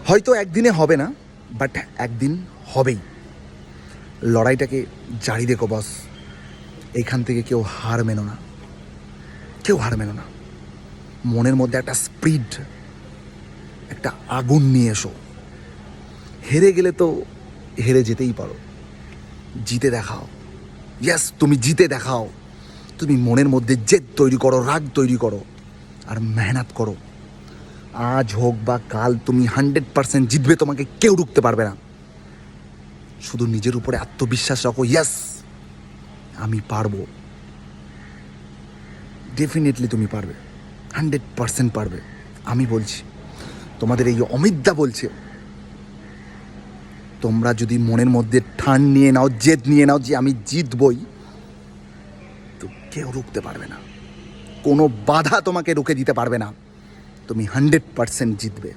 হয়তো একদিনে হবে না, বাট একদিন হবেই। লড়াইটাকে জারি রেখো বস। এইখান থেকে কেউ হার মেনো না, কেউ হার মেনো না। মনের মধ্যে একটা স্পিড, একটা আগুন নিয়ে এসো। হেরে গেলে তো হেরে যেতেই পারো, জিতে দেখাও। ইয়েস, তুমি জিতে দেখাও। তুমি মনের মধ্যে জেদ তৈরি করো, রাগ তৈরি করো, আর মেহনত করো। আজ হোক বা কাল তুমি 100% জিতবে, তোমাকে কেউ রুখতে পারবে না। শুধু নিজের উপরে আত্মবিশ্বাস রাখো। ইয়েস, আমি পারবো। ডেফিনেটলি তুমি পারবে, 100% পারবে। আমি বলছি, তোমাদের এই অমিতদা বলছে, তোমরা যদি মনের মধ্যে ঠান নিয়ে নাও, জেদ নিয়ে নাও যে আমি জিতবই, তো কেউ রুখতে পারবে না। কোনো বাধা তোমাকে রুখে দিতে পারবে না। তুমি 100% জিতবে।